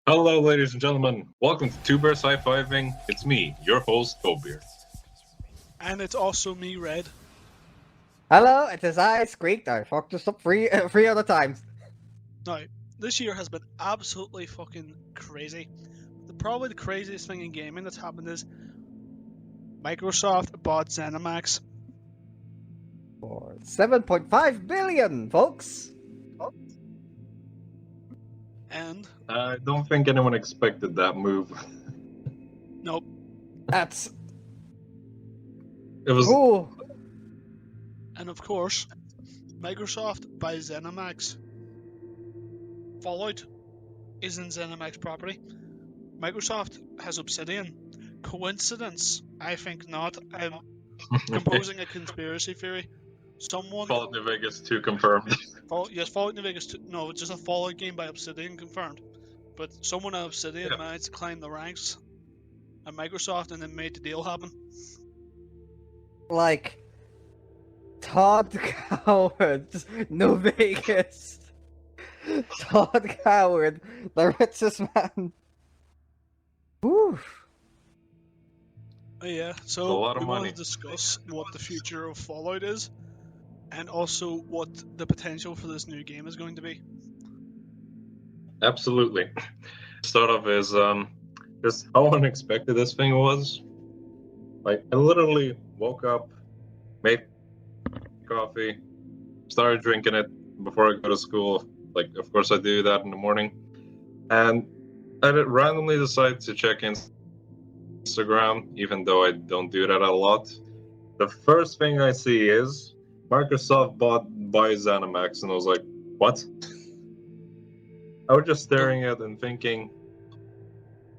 Hello, ladies and gentlemen. Welcome to Two Bears High Fiving. It's me, your host, Tobier. And it's also me, Red. Hello, it is I, Squeak. I fucked this up three other times. Now, this year has been absolutely fucking crazy. Probably the craziest thing in gaming that's happened is Microsoft bought ZeniMax. For 7.5 billion, folks. And, I don't think anyone expected that move. nope, That's It was cool. and of course, Microsoft buys ZeniMax. Fallout isn't ZeniMax property. Microsoft has Obsidian. Coincidence? I think not. I'm composing a conspiracy theory. Someone Fallout New Vegas 2 confirmed. Fallout New Vegas 2. No, it's just a Fallout game by Obsidian confirmed. But someone at Obsidian managed to climb the ranks at Microsoft and then made the deal happen. Like, Todd Coward, New Vegas. Todd Coward, the richest man. Woo. Oh, yeah, A so lot of we want money. to discuss what the future of Fallout is, and also what the potential for this new game is going to be. Absolutely. Start off is just how unexpected this thing was. Like, I literally woke up, made coffee, started drinking it before I go to school. Like, of course, I do that in the morning. And I randomly decided to check Instagram, even though I don't do that a lot. The first thing I see is Microsoft bought by ZeniMax, and I was like, what? I was just staring at it and thinking,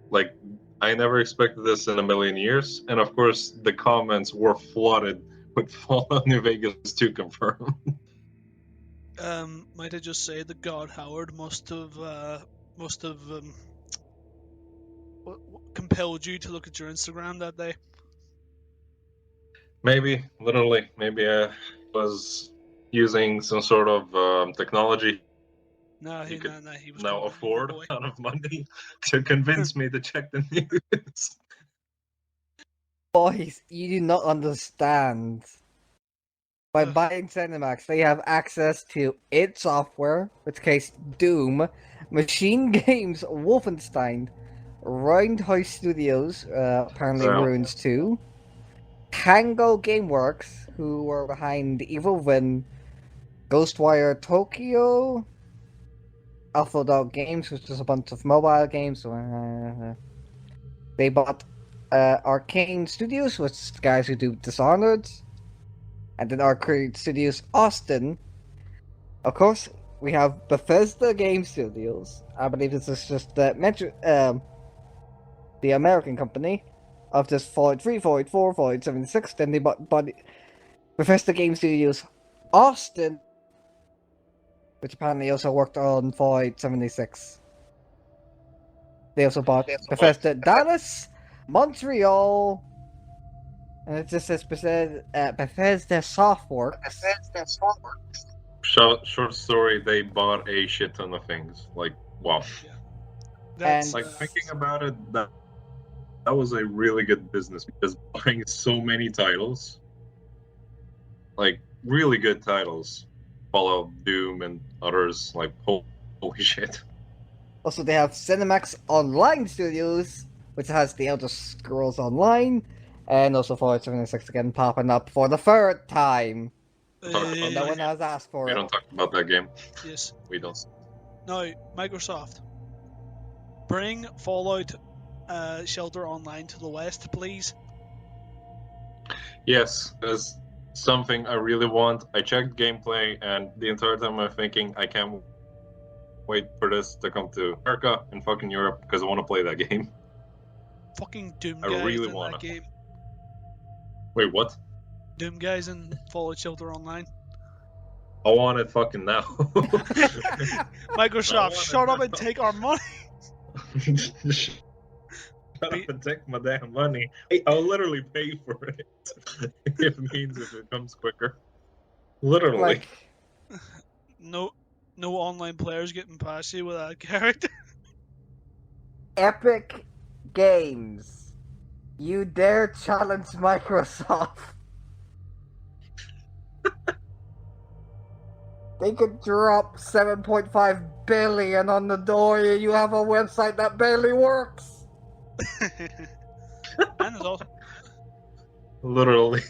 like, I never expected this in a million years. And of course, the comments were flooded with Fallout New Vegas 2 confirmed. Might I just say that God Howard must have compelled you to look at your Instagram that day. Maybe, literally, maybe I was using some sort of technology He was now going afford boy. a ton of money to convince me to check the news. Boys, you do not understand. By buying ZeniMax, they have access to id Software, which case Doom, Machine Games, Wolfenstein, Roundhouse Studios, apparently Yeah. Ruins 2, Tango Gameworks, who were behind Evil Win, Ghostwire Tokyo, Alpha Dog Games, which is a bunch of mobile games. They bought Arcane Studios, which is the guys who do Dishonored, and then Arcane Studios Austin. Of course, we have Bethesda Game Studios. I believe this is just the American company of just Fallout 3, Fallout 4, Fallout 76. Then they bought Bethesda Game Studios Austin, which apparently also worked on Fallout 76. They also bought Bethesda Dallas, Montreal, and it just says Bethesda Softworks. Short story, they bought a shit ton of things. Like, wow. That's Like, thinking about it, that was a really good business because buying so many titles, like really good titles, Fallout, Doom, and others, like holy shit. Also, they have Cinemax Online Studios, which has the Elder Scrolls Online, and also Fallout 76 again popping up for the third time. No one has asked for We it. don't talk about that game. Yes. We don't. Now, Microsoft, bring Fallout Shelter Online to the West, please. Yes, there's something I really want. I checked gameplay, and the entire time I'm thinking I can't wait for this to come to America and fucking Europe because I want to play that game. Fucking Doom I guys really in wanna. that game. Wait, what? Doom guys in Fallout Shelter Online. I want it fucking now. Microsoft, it shut up and now. take our money. Shut up and take my damn money. I'll literally pay for it if it comes quicker. Literally. Like, No online players getting past you with that character. Epic Games, you dare challenge Microsoft? They could drop 7.5 billion on the door and you have a website that barely works. And it's also, Literally.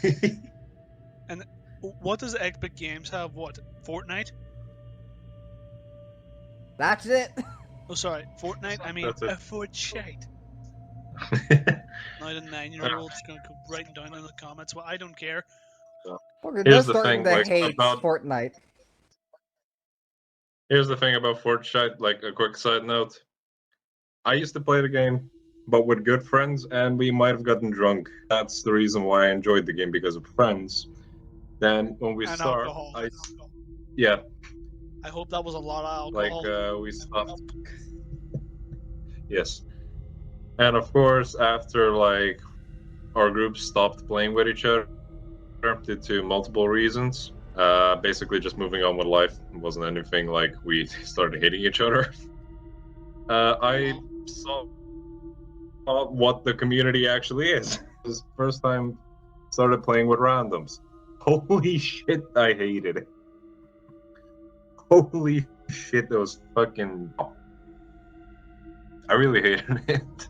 what does Epic Games have? What, Fortnite? That's it. Oh, sorry, Fortnite. I mean, That's it. a Fortnite. Now the 9-year-old's gonna go writing down in the comments. Well, I don't care. Okay, they're Here's the starting thing, to like, hate about Fortnite. here's the thing about Fortnite, like a quick side note. I used to play the game, but with good friends, and we might have gotten drunk. That's the reason why I enjoyed the game, because of friends. Then when we And start, alcohol. yeah, I hope that was a lot of like alcohol. we stopped. Yes, and of course after like our group stopped playing with each other due to multiple reasons. Basically, just moving on with life. It wasn't anything like we started hating each other. I saw what the community actually is. It was the first time started playing with randoms. Holy shit, I hated it. Holy shit, that was fucking. I really hated it.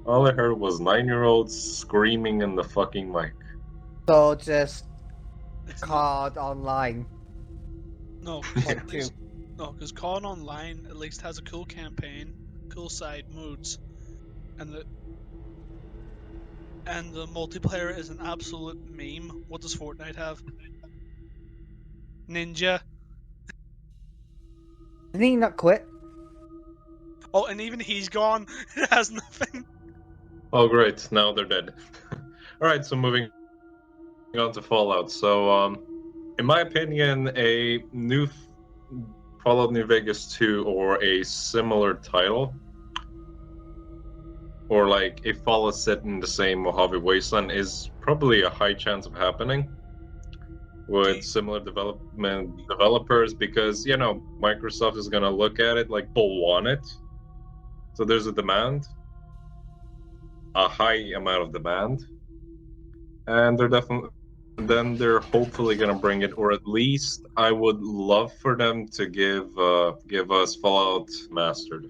All I heard was 9-year-olds screaming in the fucking mic. So just It's not, COD Online. no, Point two. because COD Online at least has a cool campaign, cool side modes, and the multiplayer is an absolute meme. What does Fortnite have? Ninja. Did he not quit? Oh, and even he's gone. It has nothing. Oh, great. Now they're dead. Alright, so moving on to Fallout. So, in my opinion, a new Fallout New Vegas 2 or a similar title, or like a Fallout set in the same Mojave Wasteland, is probably a high chance of happening with similar developers, because Microsoft is gonna look at it like people want it, so there's a demand, a high amount of demand, and they're hopefully gonna bring it, or at least I would love for them to give us Fallout Mastered.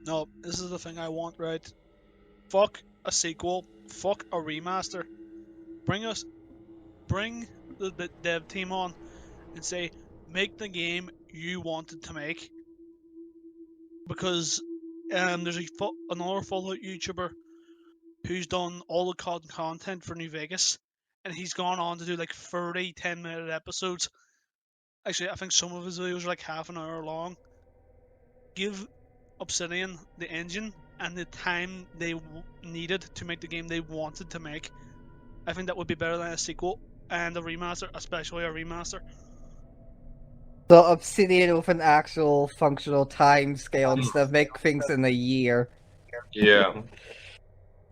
No, this is the thing I want, right? Fuck a sequel. Fuck a remaster. Bring the dev team on and say, make the game you wanted to make. Because there's another Fallout YouTuber who's done all the COD content for New Vegas, and he's gone on to do like 30 10-minute episodes. Actually, I think some of his videos are like half an hour long. Give Obsidian the engine and the time they needed to make the game they wanted to make. I think that would be better than a sequel and a remaster, especially a remaster. So Obsidian with an actual functional time scale instead of make things in a year. Yeah,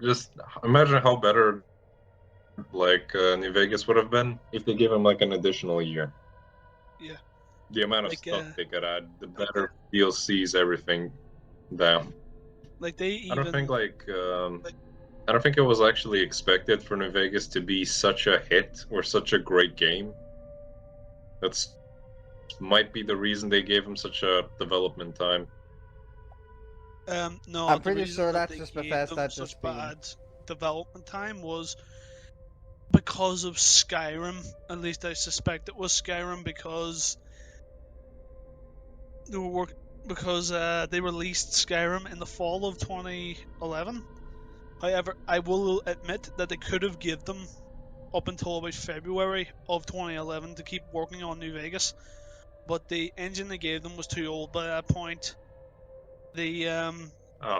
just imagine how better like New Vegas would have been if they gave him like an additional year. Yeah. The amount of Like, stuff they could add, the better DLCs, everything. Damn. Like they I don't think even I don't think it was actually expected for New Vegas to be such a hit or such a great game. That's might be the reason they gave him such a development time. no, I'm the pretty reason sure that that's they just gave Bethesda them just such being. bad development time was because of Skyrim. At least I suspect it was Skyrim because they were because they released Skyrim in the fall of 2011. However, I will admit that they could have given them up until about February of 2011 to keep working on New Vegas, but the engine they gave them was too old by that point. The Oh,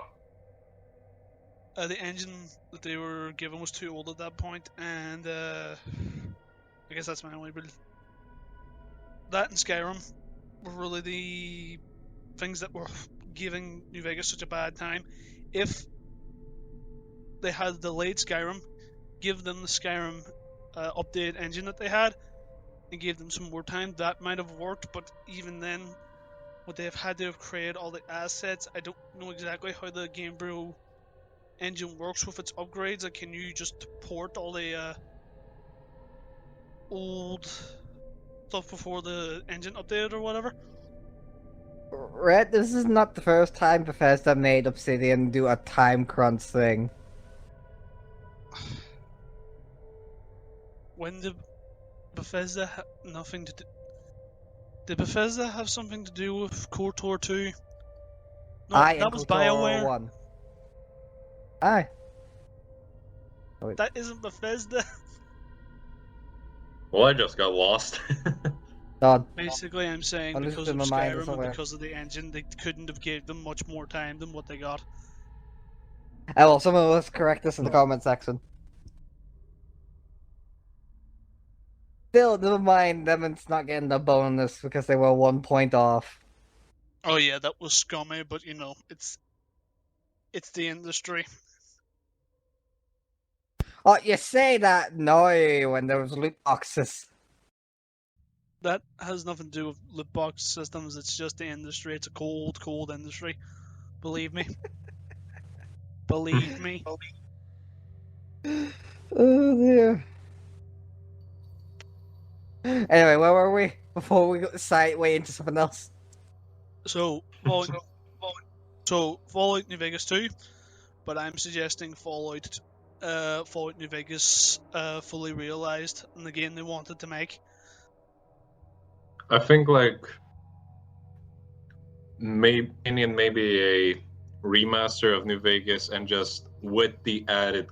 the engine that they were given was too old at that point, and I guess that's my only real. That and Skyrim were really the things that were giving New Vegas such a bad time. If they had delayed Skyrim, give them the Skyrim updated engine that they had, and gave them some more time, that might have worked. But even then, would they have had to have created all the assets? I don't know exactly how the Game Bureau engine works with its upgrades. Like, can you just port all the old stuff before the engine updated or whatever? Red, this is not the first time Bethesda made Obsidian do a time crunch thing. When did Bethesda nothing to do? Did Bethesda have something to do with KOTOR 2? No, Aye, that and was KOTOR BioWare. 1. Aye. That isn't Bethesda. Well, I just got lost. Done. Basically, I'm saying I'll listen because to of my mind Skyrim and somewhere. because of the engine, they couldn't have gave them much more time than what they got. Oh, well, someone will correct us in the comment section. Still, never mind them, it's not getting the bonus because they were 1 point off. Oh yeah, that was scummy, but you know, it's the industry. Oh, you say that now when there was loot boxes. That has nothing to do with loot box systems. It's just the industry. It's a cold, cold industry. Believe me. Believe me. Oh dear. Anyway, where were we before we got sideway into something else? So Fallout New Vegas 2, but I'm suggesting Fallout New Vegas fully realized in the game they wanted to make. I think like maybe a remaster of New Vegas and just with the added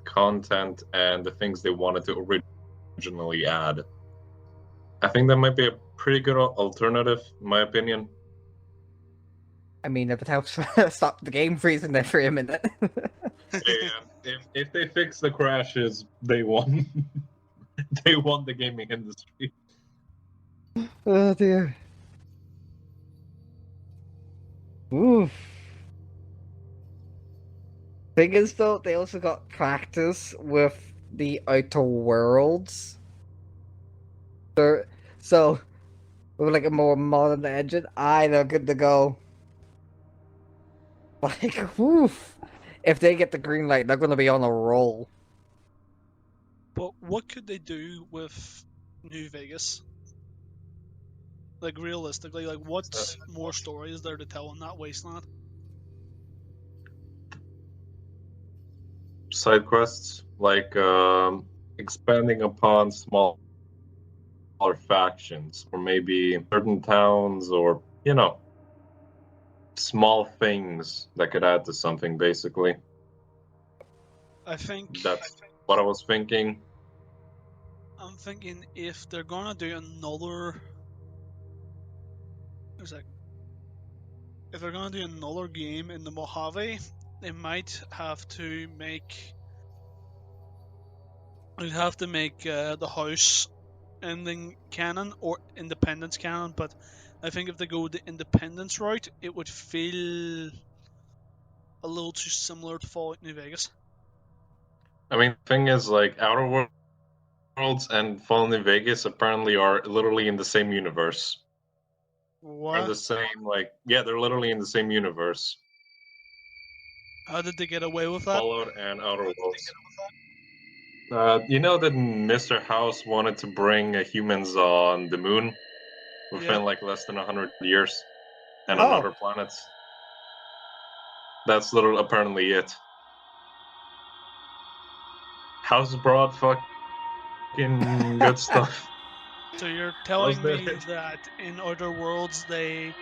content and the things they wanted to originally add. I think that might be a pretty good alternative, in my opinion. I mean, if it helps stop the game freezing there for a minute. Yeah, if they fix the crashes, they won. They won the gaming industry. Oh dear. Oof. Thing is, though, they also got practice with the Outer Worlds. So with like a more modern engine, they're good to go. Like, woof. If they get the green light, they're gonna be on a roll. But what could they do with New Vegas? Like realistically, like what more story is there to tell in that wasteland? Side quests, like expanding upon smaller factions, or maybe certain towns, or small things that could add to something. Basically, I think that's what I was thinking. I'm thinking if they're gonna do another, if they're gonna do another game in the Mojave, they might have to make. They'd have to make the house ending canon or Independence canon, but I think if they go the Independence route, it would feel a little too similar to Fallout New Vegas. I mean, the thing is, like, Outer Worlds and Fallen in Vegas apparently are literally in the same universe. What? They're the same, like, yeah, they're literally in the same universe. How did they get away with that? Fallout and Outer Worlds. You know that Mr. House wanted to bring humans on the moon within like less than 100 years and on other planets? That's literally apparently it. House brought fucking good stuff. So you're telling me it? that in Outer Worlds they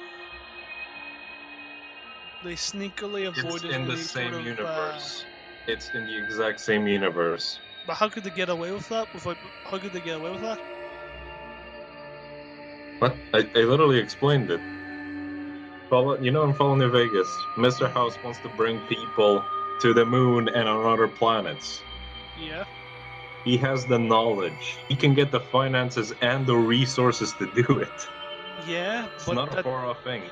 sneakily It's avoided in the any same sort of, universe. It's in the exact same universe. But how could they get away with that? How could they get away with that? What? I literally explained it. In Fallen New Vegas, Mr. House wants to bring people to the moon and on other planets. Yeah. He has the knowledge. He can get the finances and the resources to do it. Yeah, It's but not a far-off thing.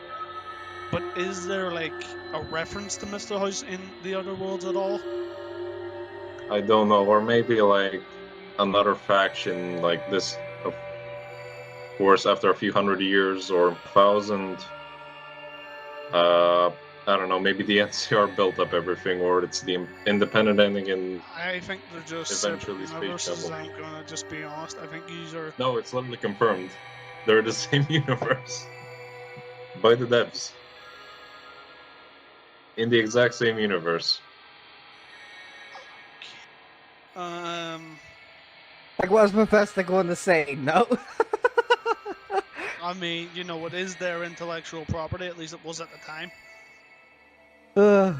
But is there like a reference to Mr. House in the Other Worlds at all? I don't know, or maybe like another faction like this, of course, after a few hundred years or 1,000. I don't know, maybe the NCR built up everything, or it's the independent ending and I think they're just eventually separate Space universes. Jam. I'm gonna just be honest. I think these are. No, it's literally confirmed. They're the same universe. By the devs. In the exact same universe. Like, what was Bethesda going to say? No? I mean, you know, it is their intellectual property. At least it was at the time. Ugh.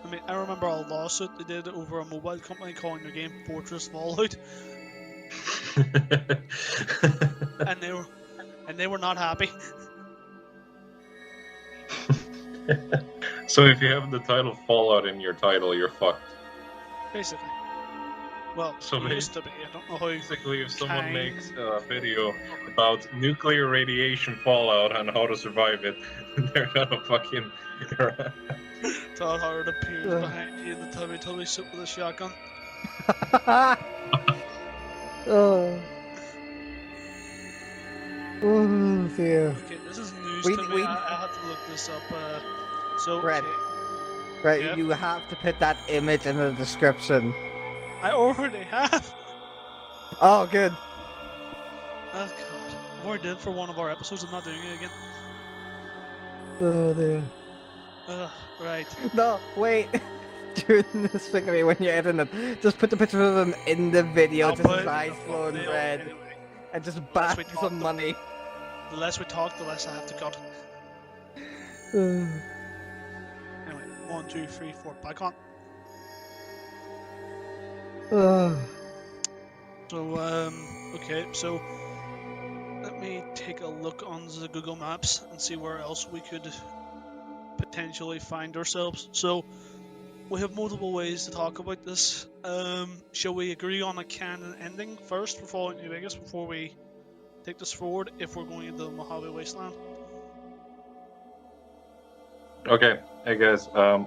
I mean, I remember a lawsuit they did over a mobile company calling their game Fortress Fallout, and they were not happy. So if you have the title Fallout in your title, you're fucked. Basically. Well, So it used to be. I don't know how. Basically, if someone makes a video about nuclear radiation fallout and how to survive it, they're gonna fucking. Todd Howard appears behind you in the tubby suit with a shotgun. Oh. Oh dear. Okay, this is news to me. I had to look this up. So, Brett. okay. Right, Yep. you have to put that image in the description. I already have. Oh, good. Oh god, I've already did it for one of our episodes. I'm not doing it again. Oh dear. Right. No, wait. During this thing, when you're editing it, just put the picture of him in the video, just his eyes glowing red, anyway. and just bash some money. The less we talk, the less I have to cut. Uh, Anyway, 1, 2, 3, 4, back on. So, okay, so let me take a look on the Google Maps and see where else we could potentially find ourselves. So, we have multiple ways to talk about this. Shall we agree on a canon ending first for Fallout New Vegas before we take this forward if we're going into the Mojave Wasteland? Okay, hey guys, I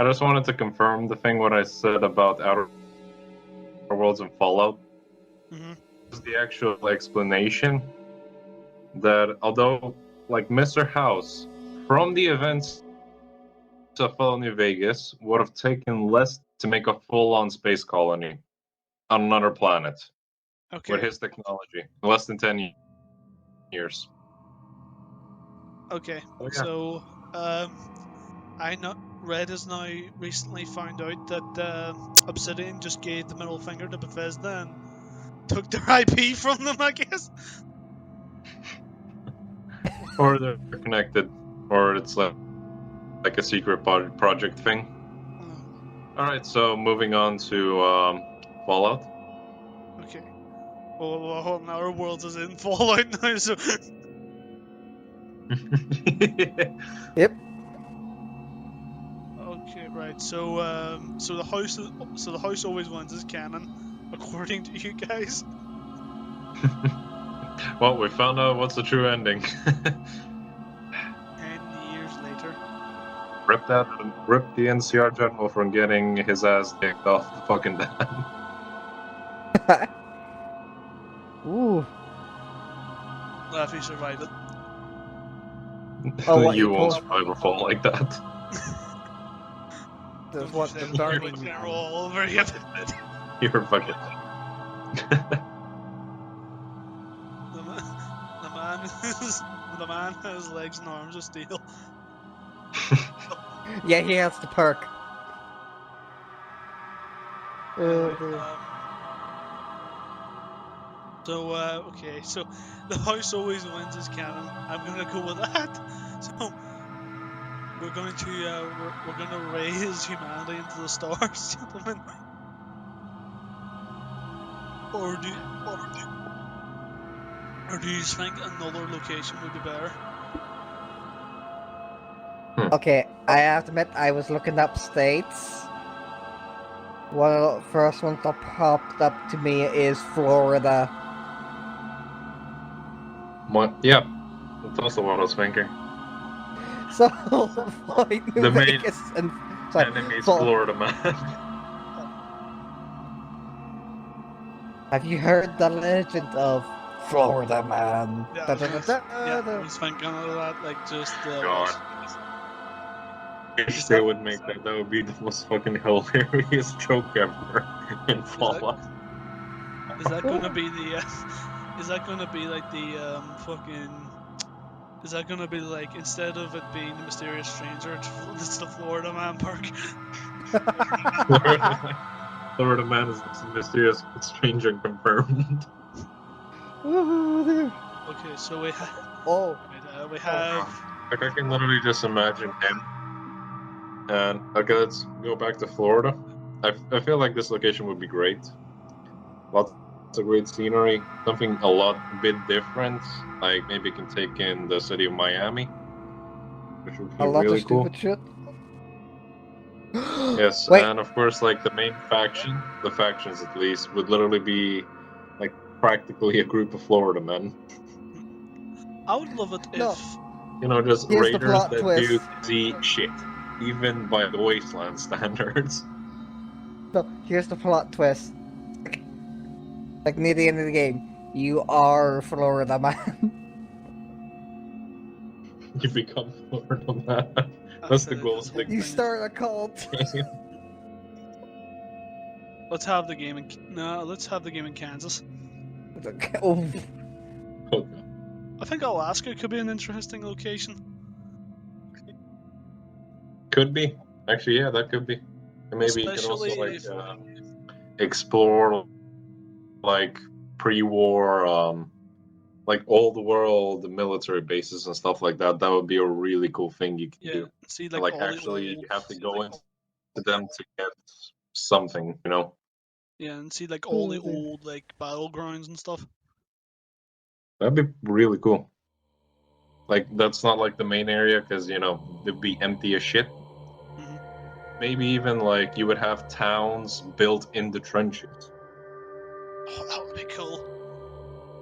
just wanted to confirm the thing what I said about Outer Worlds and Fallout. Mm-hmm. Is the actual explanation that although, like, Mr. House, from the events of Fallout New Vegas, would have taken less to make a full-on space colony on another planet Okay. with his technology, less than 10 years. Okay. Oh, yeah. So, I know Red has now recently found out that Obsidian just gave the middle finger to Bethesda and took their IP from them, I guess. Or they're connected, or it's like a secret project thing. All right, so moving on to Fallout. Okay. Well, Outer Worlds is in Fallout now, so. Yep. Okay, right. So, so the house always wins is canon, according to you guys. Well, we found out what's the true ending. 10 years later. Rip the NCR general from getting his ass kicked off the fucking dam. Ooh. Well, if he survived it. Oh, what, you you won't pulled- survive a fall like that. That's what the burning. General Oliver, you You're fucking. the man has legs and arms of steel. Yeah, he has the perk. Oh, dear. So, okay, so the house always wins is canon. I'm gonna go with that. So we're going to raise humanity into the stars, gentlemen. Or do you think another location would be better? Okay, I have to admit, I was looking up states. One of the first ones that popped up to me is Florida. What? Yeah, that's also what I was thinking. So, like, New The main Vegas and sorry, Enemy's Flo- Florida man. Have you heard the legend of Florida man. Yeah, Da, da, da, da, yeah, I da. was thinking of that, like just God. If Is they that- would make that, that would be the most fucking hilarious joke ever in Fallout. is that gonna be the is that gonna be like the fucking is that gonna be like, instead of it being the mysterious stranger, it's the Florida Man Park? Florida man is mysterious stranger confirmed. Oh, dear. Okay, so we Oh, we have Like I can literally just imagine him. And okay, let's go back to Florida. I feel like this location would be great. Lots of great scenery. Something a bit different. Like maybe you can take in the city of Miami, which would be a lot really of cool. stupid shit. Yes, Wait, and of course, like the main faction, the factions at least, would literally be like practically a group of Florida men. I would love it No. if You know, just Here's the raiders plot that twist. do crazy shit, even by the wasteland standards. no, here's the plot twist. Like near the end of the game, you are Florida man. You become Florida man. That's the goal. this whole You thing. start a cult. Let's have the game in let's have the game in Kansas. Oh, I think Alaska could be an interesting location. Could be. Actually, yeah, that could be. And maybe you can also Especially like if- explore like pre-war, like all the world military bases and stuff like that. That would be a really cool thing you can Yeah, do. see And, like like all the actually, you old, have to go into them to get something. You know, yeah, and see like all the Oh, dear. old like battlegrounds and stuff. that'd be really cool. Like that's not like the main area because you know they'd be empty as shit. Mhm. Maybe even like you would have towns built in the trenches. Oh, that would be cool.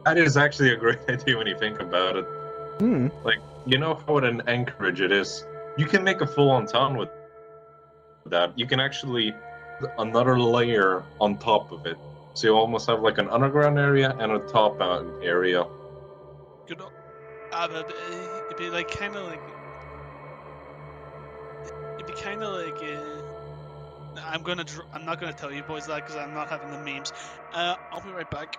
That is actually a great idea when you think about it. hmm. Like, you know how in Anchorage it is? You can make a full-on town with that. You can actually put another layer on top of it. So you almost have like an underground area and a top area. Good. But it'd be like kind of like it'd be kind of like. I'm not gonna tell you boys that because I'm not having the memes. I'll be right back.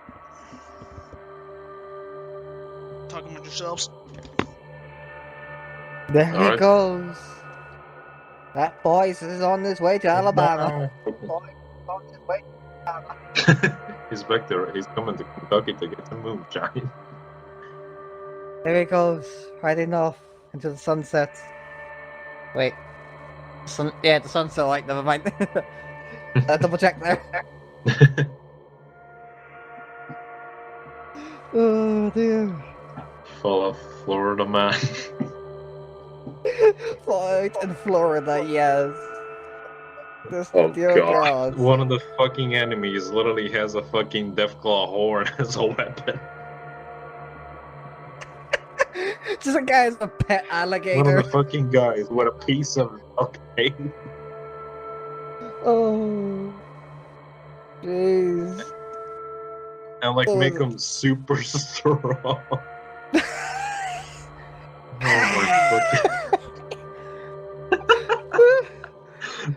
Talking with yourselves. There he Alright. goes. That boy is on his way to Alabama. He's back there. He's coming to Kentucky to get some moonshine. There he goes, riding off into the sunset. Wait. Yeah, the sun's still light, never mind. Double check there. Oh dear. Full of Florida man. Fight in Florida, yes. This, Oh dear god. One of the fucking enemies literally has a fucking Deathclaw horn as a weapon. Just a guy's a pet One alligator. of the fucking guys with a piece of okay. Oh. Jeez. And like Oh, make him super strong. Oh my fucking.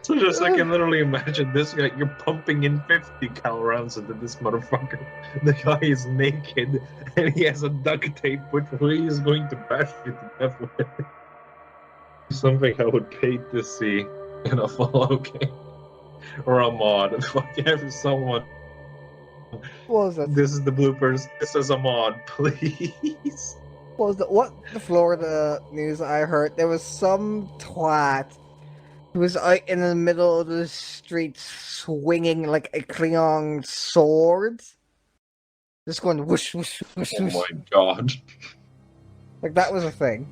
So just I can literally imagine this guy, you're pumping in 50 cal rounds into this motherfucker. The guy is naked and he has a duct tape which he is going to bash you to death with. Something I would pay to see in a Fallout game. Or a mod. Fuck every someone. What was it? This is the bloopers. This is a mod, please. What was what the Florida news I heard? There was some twat who was out in the middle of the street swinging like a Klingon sword. Just going whoosh, whoosh, whoosh, Oh whoosh. my god. Like that was a thing.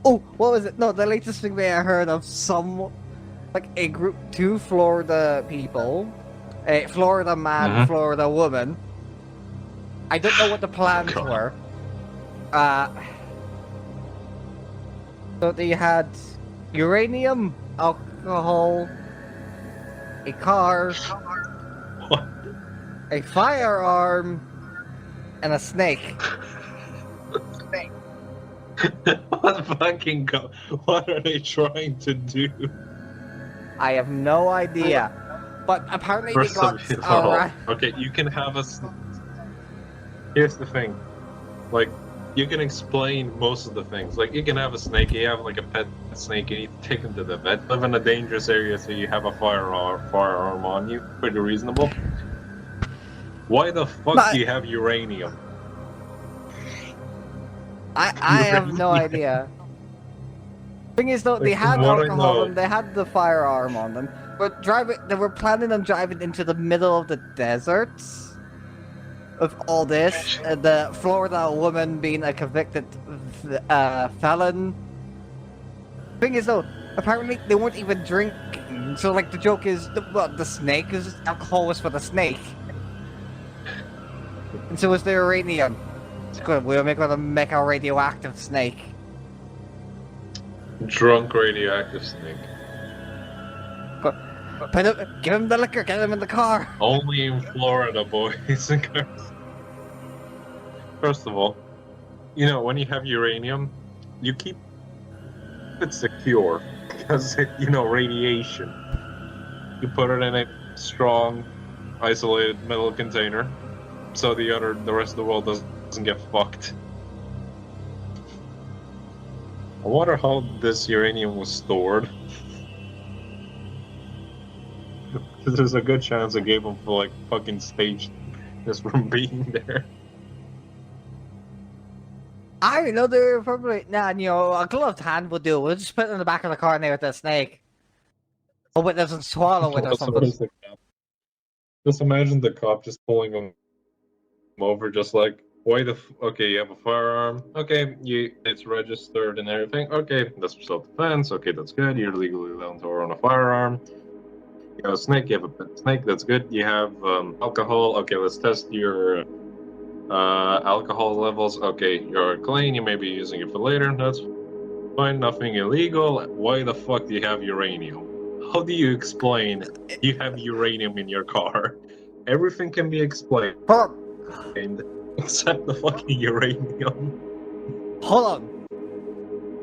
Oh, what was it? No, the latest thing that I heard of like a group, two Florida people, a Florida man, Mhm. Florida woman. I don't know what the plans God. were. So they had uranium, alcohol, a car, What? a firearm, and a snake. What are they trying to do? I have no idea. But apparently they First got of all, alright. okay, you can have Here's the thing, like, you can explain most of the things. Like, you can have a snake, you have like a pet snake, and you take him to the vet. Live in a dangerous area, so you have a firearm on you. Pretty reasonable. Why the fuck do you have uranium? I have no idea. Thing is though, they had alcohol and they had the firearm on them, but they were planning on driving into the middle of the deserts. Of all this, the Florida woman being a convicted felon. Thing is though, apparently they weren't even drinking. So like the joke is, the snake is alcohol was for the snake, and so was the uranium. It's good. We're gonna make a radioactive snake. Drunk radioactive snake. Give him the liquor. Get him in the car. Only in Florida, boys and girls. First of all, you know, when you have uranium, you keep it secure because radiation. You put it in a strong, isolated metal container, so the rest of the world doesn't get fucked. I wonder how this uranium was stored. Because there's a good chance they gave them for like fucking staged just from being there. I don't know, they're probably a gloved hand would do. We'll just put it in the back of the car near with the snake. Hope it doesn't swallow it or something. Just imagine the cop just pulling them over, just like, okay, you have a firearm, okay, it's registered and everything, okay, that's self-defense, okay, that's good, you're legally allowed to own a firearm. You have a snake, you have a pet snake, that's good. You have alcohol, okay, let's test your alcohol levels, okay, you're clean, you may be using it for later, that's fine, nothing illegal. Why the fuck do you have uranium? How do you explain you have uranium in your car? Everything can be explained. Except the fucking uranium. Hold on.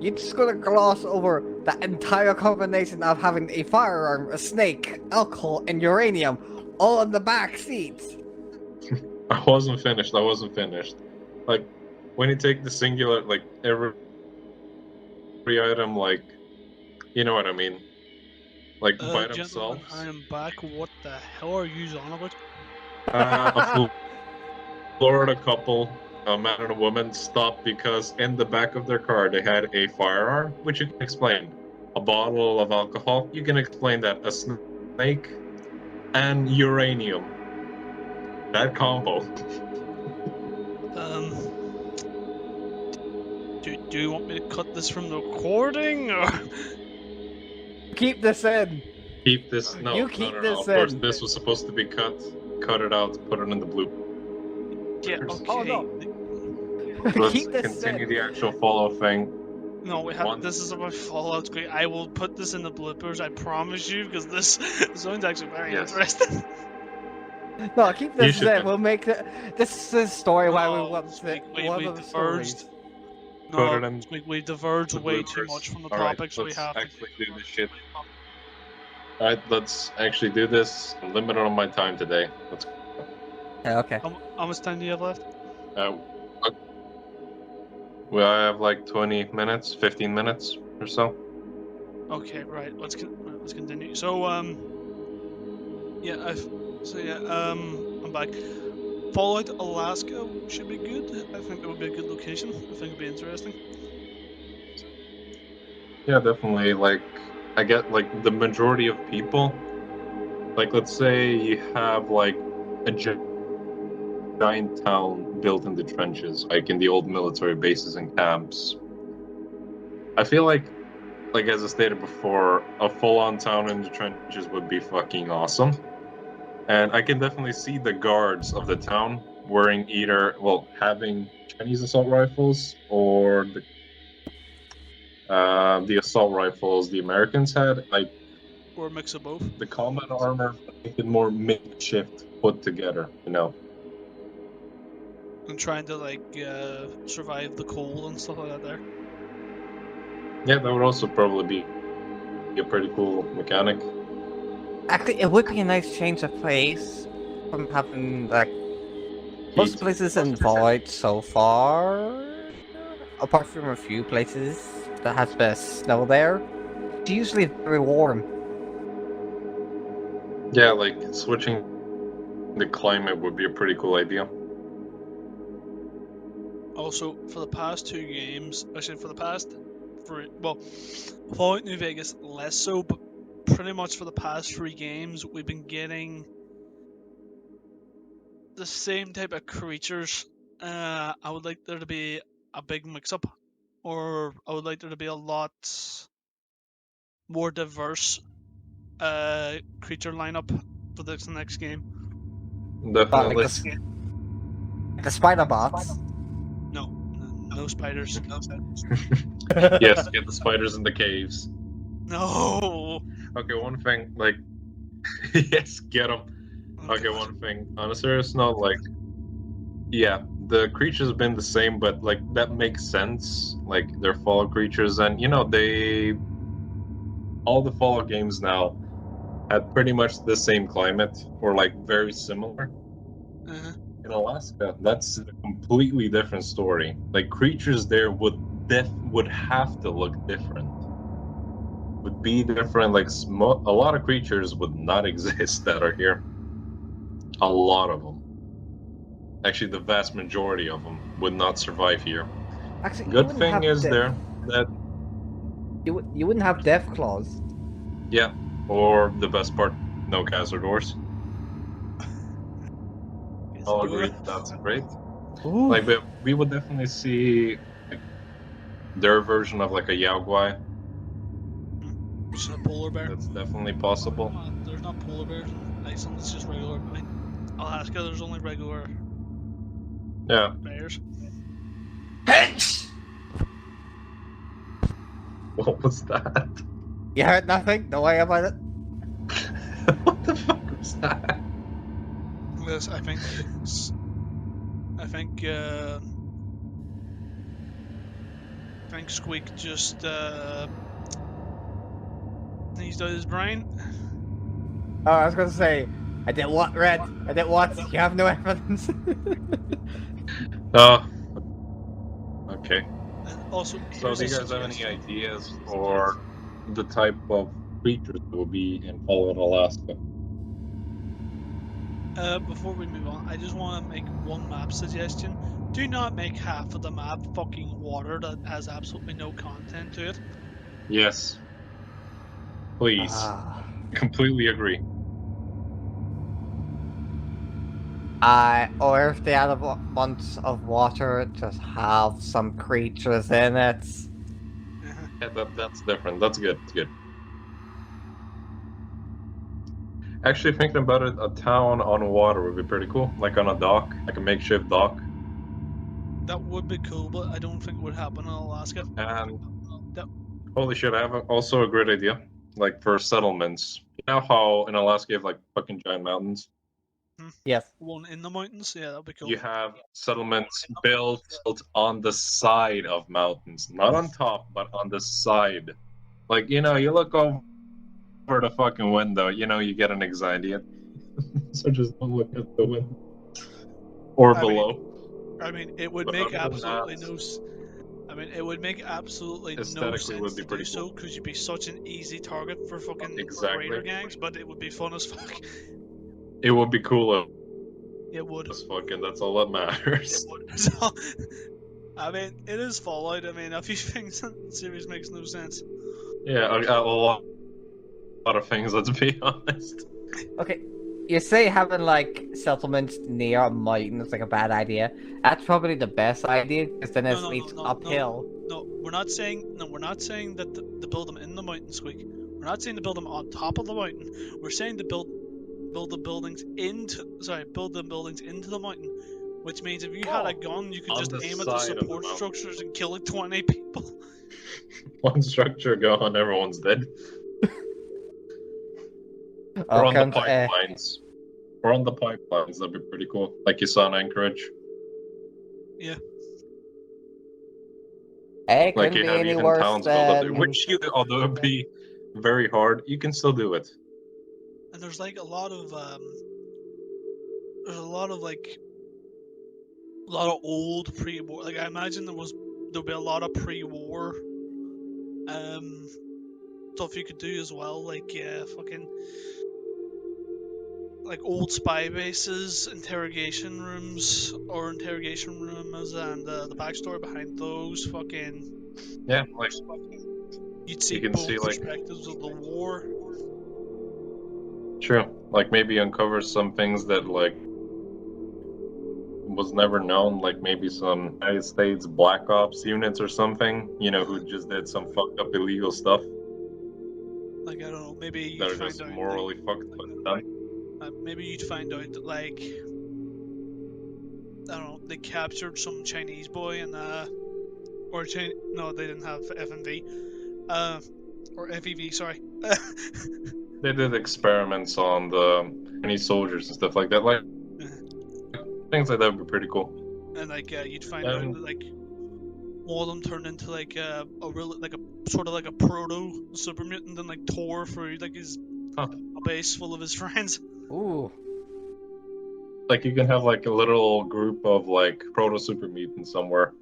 You're just gonna gloss over the entire combination of having a firearm, a snake, alcohol, and uranium all in the back seats. I wasn't finished. Like, when you take the singular, like, every item, like, you know what I mean? Like, by themselves. I am back. What the hell are you on about? A Florida couple, a man and a woman, stopped because in the back of their car they had a firearm, which you can explain. A bottle of alcohol, you can explain that. A snake and uranium. That combo. Do you want me to cut this from the recording, or keep this in? Keep this. No, you keep no, this of in. course, this was supposed to be cut. Cut it out. Put it in the blue. yeah, okay. Oh, no. Let's Keep this continue in. the actual follow thing. No, we have. This is about Fallout. Great. I will put this in the bloopers. I promise you, because this sounds actually very interesting. No, keep this in. We'll make this is a story why we want to. We diverged. No, we diverged way too much from the topics we have. Let's actually do this shit. Alright, let's actually do this. I'm limited on my time today. Let's go. Yeah, okay. How much time do you have left? Well, I have like 20 minutes, 15 minutes or so. Okay, right. Let's continue. So I'm back. Fallout Alaska should be good. I think that would be a good location. I think it'd be interesting. Yeah, definitely. Like, I get like the majority of people. Like, let's say you have like a giant town built in the trenches, like in the old military bases and camps. I feel like as I stated before, a full-on town in the trenches would be fucking awesome. And I can definitely see the guards of the town wearing having Chinese assault rifles or the assault rifles the Americans had, or a mix of both. The combat armor, more makeshift, put together, you know. and trying to like survive the cold and stuff like that there. Yeah, that would also probably be a pretty cool mechanic. Actually, it would be a nice change of pace from having like most Heat. places in Void so far, apart from a few places that has a bit of snow there. It's usually very warm. Yeah, like switching the climate would be a pretty cool idea. Also, for the past 2 games, actually for the past Fallout New Vegas less so, but pretty much for the past 3 games, we've been getting the same type of creatures. I would like there to be a big mix-up, or I would like there to be a lot more diverse creature lineup for this next game. But like Definitely. the spider bots. No spiders. Yes, get the spiders in the caves. No. Okay, one thing, like, yes, get them. Okay, God. one thing. On a serious note, like, yeah, the creatures have been the same, but like that makes sense. Like they're Fallout creatures, and you know all the Fallout games now had pretty much the same climate or like very similar. Uh-huh. In Alaska, that's a completely different story. Like creatures there would have to look different. Would be different. Like a lot of creatures would not exist that are here. A lot of them. Actually, the vast majority of them would not survive here. Actually, you Good wouldn't thing have is there that you wouldn't have death claws. yeah, or the best part, no Cazadors. I'll agree. That's great. Ooh. Like we would definitely see like, their version of like a Yaogwai. Just a polar bear. That's definitely possible. There's not polar bears in Iceland. It's just regular. I mean, Alaska. There's only regular Yeah. bears. What was that? You heard nothing? Don't worry about it. What the fuck was that? Yes, I think Squeak just sneezed out his brain. Oh, I was gonna say, I did what, Red? I did what? You have no evidence. Oh. Okay. And also, So, do you guys have any ideas for the type of creatures that will be in Fallout Alaska? Before we move on, I just want to make one map suggestion. Do not make half of the map fucking water that has absolutely no content to it. Yes. Please. Completely agree. Or if they add a bunch of water, just have some creatures in it. Yeah, that's different. That's good. It's good. Actually, thinking about it, a town on water would be pretty cool. Like on a dock, like a makeshift dock. That would be cool, but I don't think it would happen in Alaska. And That- holy shit, I have also a great idea. Like for settlements. You know how in Alaska you have like fucking giant mountains? Yes. One in the mountains, yeah, that'd be cool. You have settlements built on the side of mountains. Not on top, but on the side. Like, you know, you look over the fucking window, you know, you get an anxiety. So just don't look at the window. Or below. I mean, it would But make other than absolutely that, no. I mean, it would make absolutely no aesthetically would sense be to do pretty so cool. because you'd be such an easy target for fucking Exactly. raider gangs. But it would be fun as fuck. It would be cool It would. as fuck, and that's all that matters. So, I mean, it is Fallout. I mean, a few things in the series makes no sense. Yeah, a lot of things, let's be honest. Okay, you say having like settlements near a mountain is like a bad idea. That's probably the best idea because then it leads uphill. No, we're not saying that to build them in the mountain, Squeak. We're not saying to build them on top of the mountain. We're saying to build the buildings into the mountain, which means if you had a gun, you could just aim at the support structures and kill like 20 people. One structure gone, everyone's dead. Or on the pipelines. Or on the pipelines, that'd be pretty cool. Like you saw in Anchorage. Yeah. It Like couldn't you be have any even worse towns called than... which you, although it be very hard, you can still do it. And there's like a lot of there's a lot of like a lot of old pre-war. Like I imagine there'll be a lot of pre-war stuff you could do as well. Like fucking like old spy bases, interrogation rooms or interrogation rooms, and the backstory behind those. Fucking Yeah, like you'd see you can see both like perspectives of the war. true, like maybe uncover some things that like was never known, like maybe some United States Black Ops units or something, you know, who just did some fucked up illegal stuff Like I don't know, maybe that you'd are find just out morally fucked but done. maybe you'd find out that like I don't know, they captured some Chinese boy and or no, they didn't have FMV, or FEV, sorry. They did experiments on the Chinese soldiers and stuff like that. Like things like that would be pretty cool. And like you'd find out that like one of them turned into like a real like a sort of like a proto super mutant and like tore through like his a base full of his friends. Ooh. Like you can have like a little group of like proto super mutants somewhere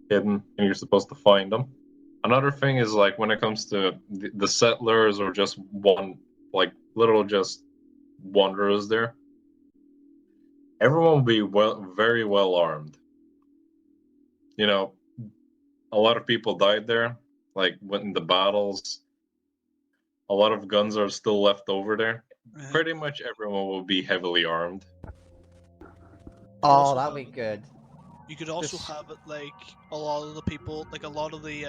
hidden, and you're supposed to find them. Another thing is like when it comes to the settlers or just one like little just wanderers there, everyone will be very well armed. You know, a lot of people died there, like went in the battles. A lot of guns are still left over there. Pretty much everyone will be heavily armed. Oh, that'd be good. You could also have it like a lot of the people, like a lot of the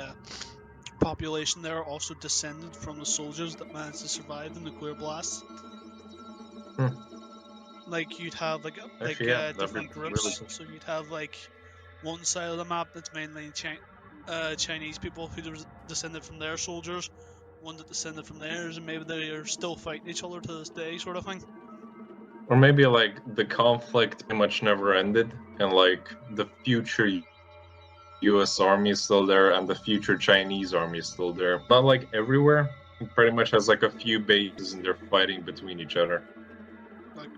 population there, are also descended from the soldiers that managed to survive the nuclear blast. Like you'd have like Actually, yeah, different really groups. cool. So you'd have like one side of the map that's mainly Chinese people who descended from their soldiers, one that descended from theirs, and maybe they are still fighting each other to this day, sort of thing. Or maybe like the conflict pretty much never ended, and like the future U.S. army is still there, and the future Chinese army is still there. Not like everywhere. It pretty much has like a few bases, and they're fighting between each other. Like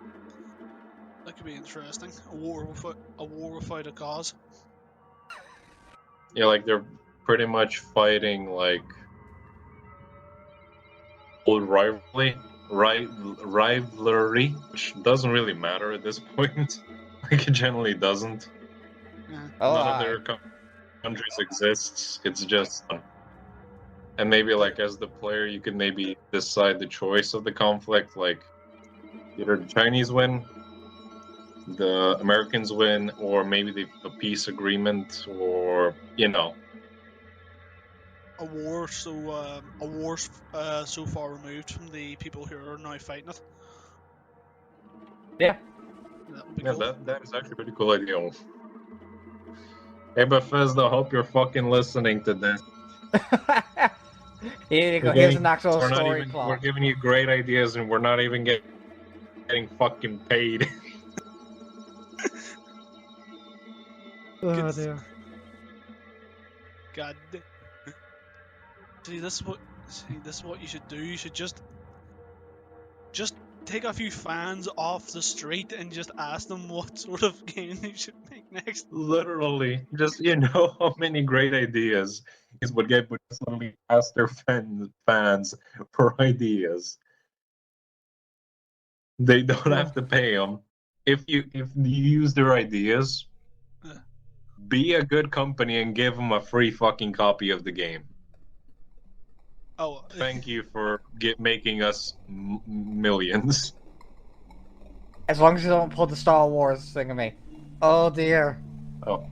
that could be interesting. A war without a cause. Yeah, like they're pretty much fighting like old rivalry, which doesn't really matter at this point. Like it generally doesn't. Yeah. Oh, None of their countries exists. It's just, and maybe like as the player, you could maybe decide the choice of the conflict. Like either the Chinese win, the Americans win, or maybe they a peace agreement, or you know. A war so far removed from the people who are now fighting it. Yeah. That would be Yeah, cool. that is actually a pretty cool idea. Hey Bethesda, hope you're fucking listening to this. Here you go. Here's an actual we're story We're plot. giving you great ideas, and we're not even getting fucking paid. Oh dear. God. See, this is what you should do. You should just take a few fans off the street and just ask them what sort of game they should make next. Literally, just you know how many great ideas is what get would just literally ask their fans for ideas. They don't have to pay them. If you use their ideas, be a good company and give them a free fucking copy of the game. Oh, thank you for making us millions. As long as you don't pull the Star Wars thing at me. Oh dear. Oh.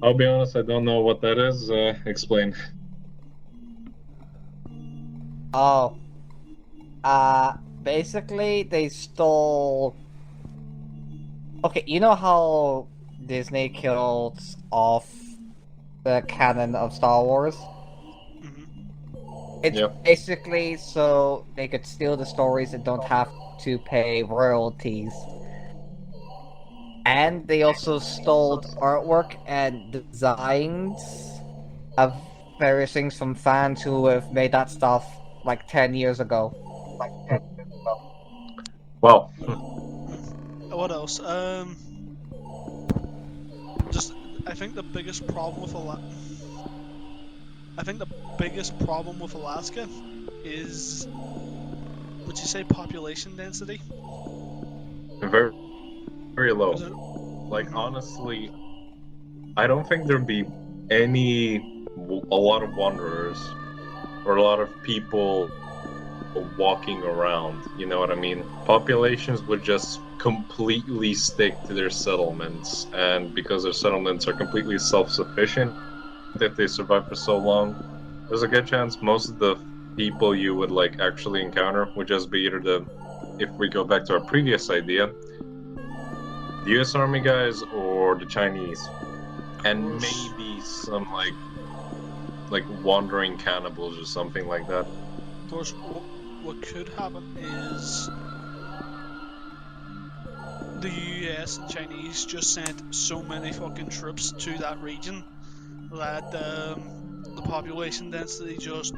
I'll be honest, I don't know what that is. Explain. Oh. Basically, they stole... Okay, you know how Disney killed off the canon of Star Wars? It's basically so they could steal the stories and don't have to pay royalties. And they also stole artwork and designs of various things from fans who have made that stuff like 10 years ago. Well, What else? Just I think the biggest problem with Alaska is, would you say, population density? very, very low. Is it? Like, honestly, I don't think there'd be a lot of wanderers or a lot of people walking around, you know what I mean? Populations would just completely stick to their settlements, and because their settlements are completely self-sufficient, if they survive for so long, there's a good chance most of the people you would like actually encounter would just be either if we go back to our previous idea, the US Army guys or the Chinese, and maybe some like wandering cannibals or something like that. Of course, what could happen is the US and Chinese just sent so many fucking troops to that region that the population density just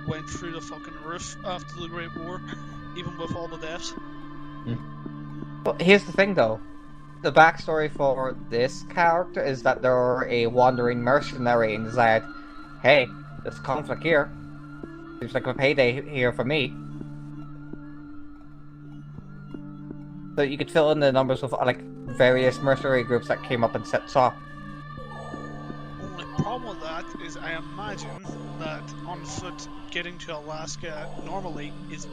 went through the fucking roof after the Great War, even with all the deaths. But here's the thing though. The backstory for this character is that they're a wandering mercenary and decide, hey, there's conflict here. Seems like a payday here for me. So you could fill in the numbers with like various mercenary groups that came up and set up. Only problem with that is I imagine that on foot getting to Alaska normally is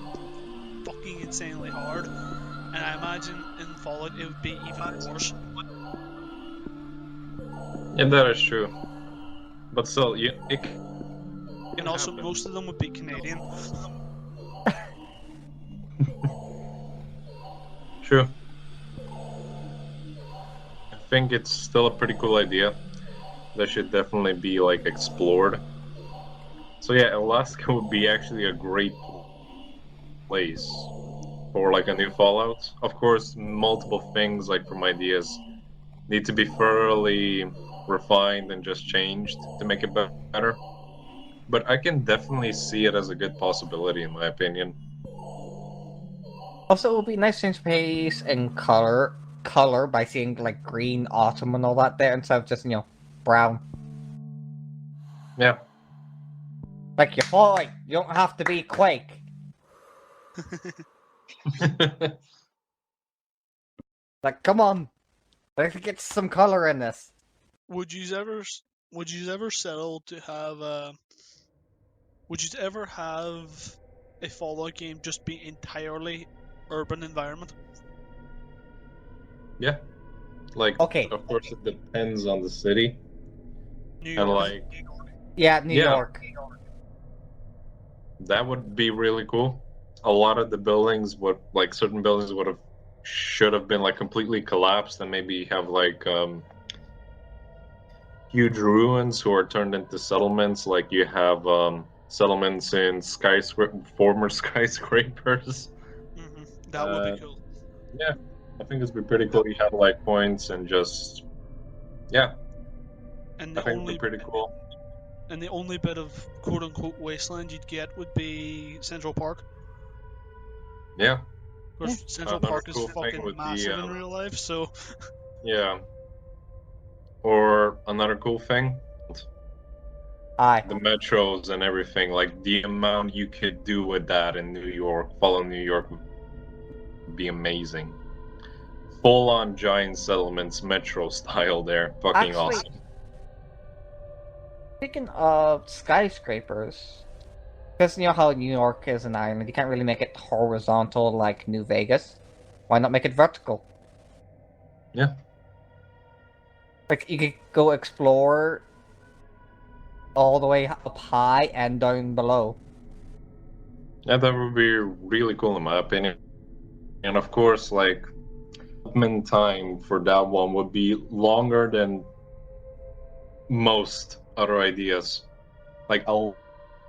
fucking insanely hard, and I imagine in Fallout it would be even worse. Yeah, that is true. But still, And also, most of them would be Canadian. True. I think it's still a pretty cool idea. That should definitely be like explored. So yeah, Alaska would be actually a great place for like a new Fallout. Of course, multiple things like from ideas need to be thoroughly refined and just changed to make it better. But I can definitely see it as a good possibility in my opinion. Also, it would be nice to change pace and color by seeing like green, autumn, and all that there instead of just brown. Yeah. Like your boy, you don't have to be Quake. Like, come on, let's get some color in this. Would you ever settle to have would you ever have a Fallout game just be entirely urban environment? Yeah. Like, Okay. of course, it depends on the city. New And York. like, Yeah, New York. that would be really cool. A lot of the buildings certain buildings should have been like completely collapsed and maybe have like huge ruins who are turned into settlements. Like you have settlements in former skyscrapers. That would be cool. Yeah, I think it'd be pretty cool. You have like points and just And I think it'd be pretty cool. And the only bit of quote unquote wasteland you'd get would be Central Park. Yeah. Of course, Central Park is fucking massive in real life, so. Yeah. Or another cool thing, the metros and everything, like the amount you could do with that in New York, follow New York would be amazing. Full on giant settlements, metro style there. Fucking awesome. Speaking of skyscrapers, because you know how New York is an island, you can't really make it horizontal like New Vegas. Why not make it vertical? Yeah. Like, you could go explore all the way up high and down below. Yeah, that would be really cool in my opinion. And of course, like, development time for that one would be longer than most other ideas. Like, a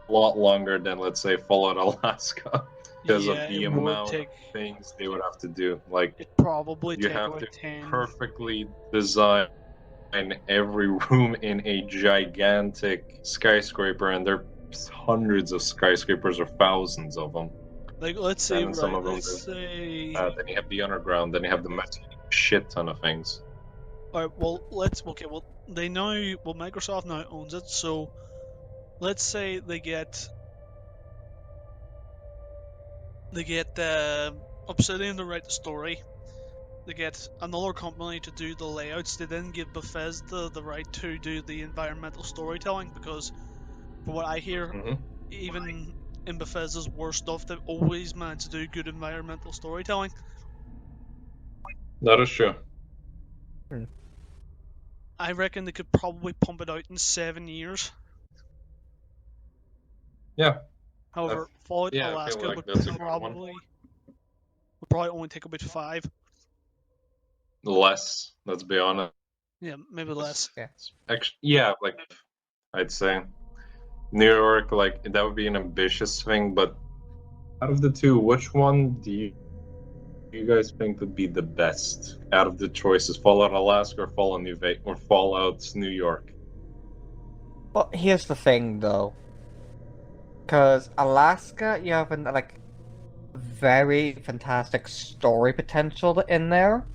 lot longer than, let's say, Fallout Alaska. because of Yeah, the it would amount take. of things they would have to do. Like It probably you take have about to 10. perfectly design every room in a gigantic skyscraper, and there's hundreds of skyscrapers or thousands of them. Like, let's say, And in some right? of them, Let's say. then you have the underground, then you have the metal, shit ton of things. Alright, well, okay, well, Microsoft now owns it, so let's say they get Obsidian to write the story. They get another company to do the layouts. They then give Bethesda the right to do the environmental storytelling, because from what I hear, Hmm. even in Bethesda's worst stuff, they've always managed to do good environmental storytelling. That is true. I reckon they could probably pump it out in 7 years. Yeah. However, Fallout Yeah, I feel Alaska like would that's a good one. probably only take about 5. Less, let's be honest. Yeah, maybe less. Actually, yeah, like I'd say New York, like that would be an ambitious thing, but out of the two, which one do you guys think would be the best out of the choices? Fallout Alaska or Fallout New York? Well, here's the thing, though. Because Alaska, you have like very fantastic story potential in there.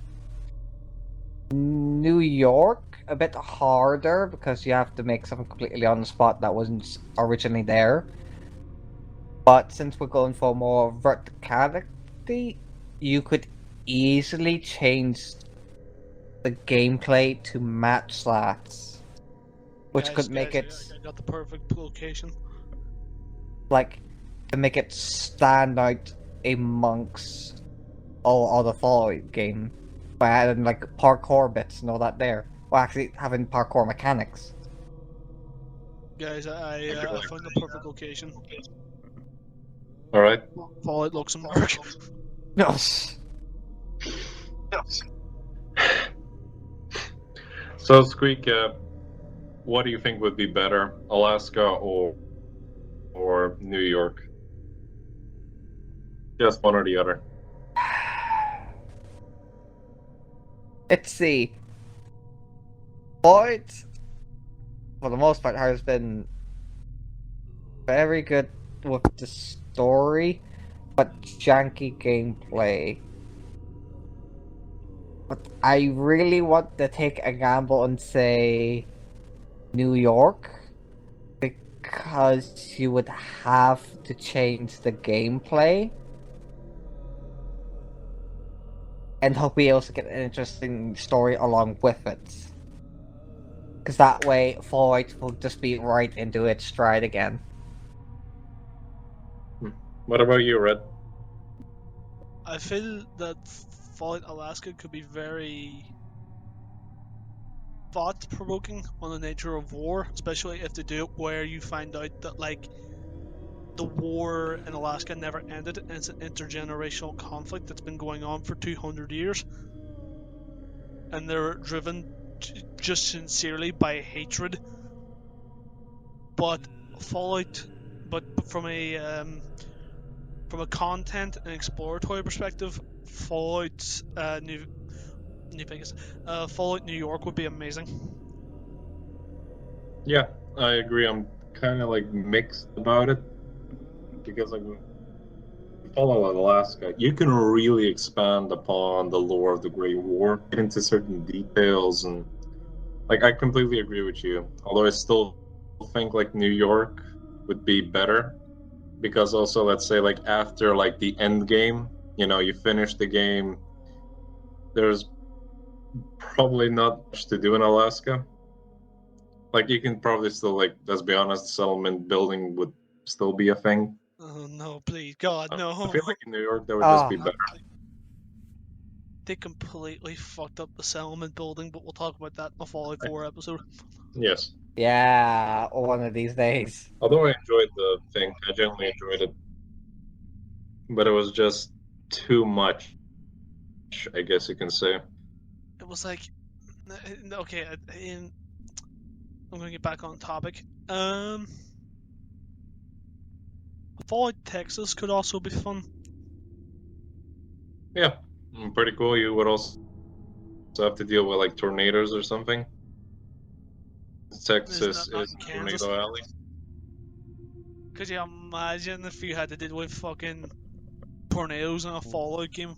New York, a bit harder because you have to make something completely on the spot that wasn't originally there. But since we're going for more verticality, you could easily change the gameplay to match that, which could make it I got the perfect location. like to make it stand out amongst all other Fallout game by adding like parkour bits and all that there, or actually having parkour mechanics. Guys, I found the perfect location. All right. Fallout Luxembourg. Yes. So, Squeak, what do you think would be better, Alaska or New York? Just one or the other. Let's see. Fallout, for the most part, has been very good with the story, but janky gameplay. But I really want to take a gamble and say New York, because you would have to change the gameplay and hope we also get an interesting story along with it. Because that way, Fallout will just be right into its stride again. What about you, Red? I feel that Fallout Alaska could be very thought-provoking on the nature of war, especially if they do it where you find out that like the war in Alaska never ended, and it's an intergenerational conflict that's been going on for 200 years, and they're driven just sincerely by hatred. But Fallout, but from a content and exploratory perspective, Fallout New Vegas, Fallout New York would be amazing. Yeah, I agree. I'm kind of like mixed about it because like Fallout Alaska, you can really expand upon the lore of the Great War, get into certain details, and like I completely agree with you. Although I still think like New York would be better because also let's say like after like the end game, you finish the game, there's probably not much to do in Alaska. Like you can probably still like, let's be honest, the settlement building would still be a thing. Oh no, please, God, no. I feel like in New York that would just be better. They completely fucked up the settlement building, but we'll talk about that in the Fallout 4 episode. Yes. Yeah, one of these days. Although I enjoyed the thing, I genuinely enjoyed it. But it was just too much, I guess you can say. It was like, okay, I'm gonna get back on topic. Fallout Texas could also be fun. Yeah, pretty cool. You would also have to deal with like tornadoes or something. Isn't Texas that not is in a Kansas? tornado alley. Could you imagine if you had to deal with fucking tornadoes in a Fallout game?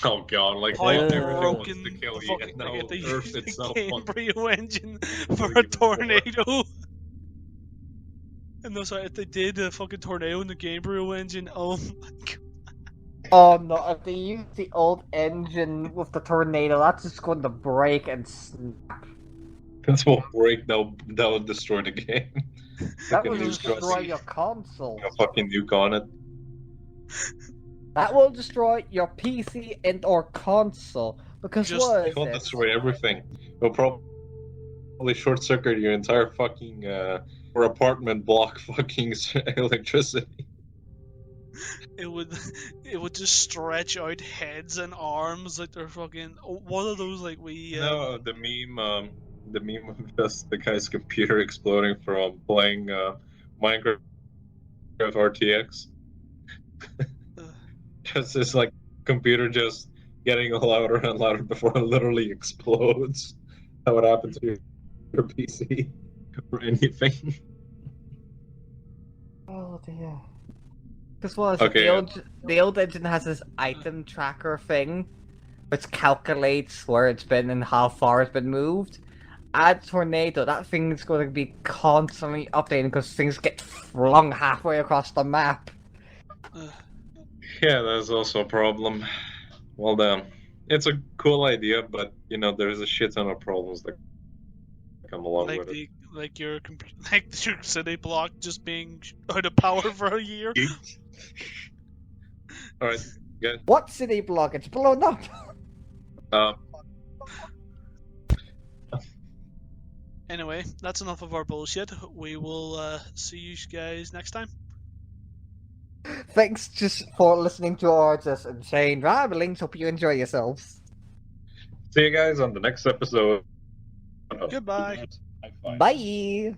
Oh god, like How everything wants to broken kill the you, fucking and like now if they Earth use the itself wants Gamebryo engine to for kill a even more. tornado. And that's right, if they did a fucking tornado in the Gamebryo engine, oh my god. Oh no, if they use the old engine with the tornado, that's just going to break and snap. This will break. That'll destroy the game. That Like a will just nuke gonna destroy on see- your console. a fucking nuke on it. That will destroy your PC and or console. Because Just- what It is will it? destroy everything. It'll probably short circuit your entire fucking or apartment block fucking electricity. It would just stretch out heads and arms like they're fucking. What are those like we? No, the meme of just the guy's computer exploding from playing Minecraft RTX. Just this like computer just getting louder and louder before it literally explodes. That would happen to your PC or anything. Oh dear. Because what is it? Okay, The old engine has this item tracker thing, which calculates where it's been and how far it's been moved. Add tornado, that thing is going to be constantly updating because things get flung halfway across the map. yeah, that's also a problem. Well done. It's a cool idea, but you know there's a shit ton of problems that come along like with it. like your city block just being out of power for a year. All right, good. What city block? It's blown up! Anyway, that's enough of our bullshit. We will see you guys next time. Thanks just for listening to our just insane ramblings. Hope you enjoy yourselves. See you guys on the next episode. Goodbye. High five. Bye!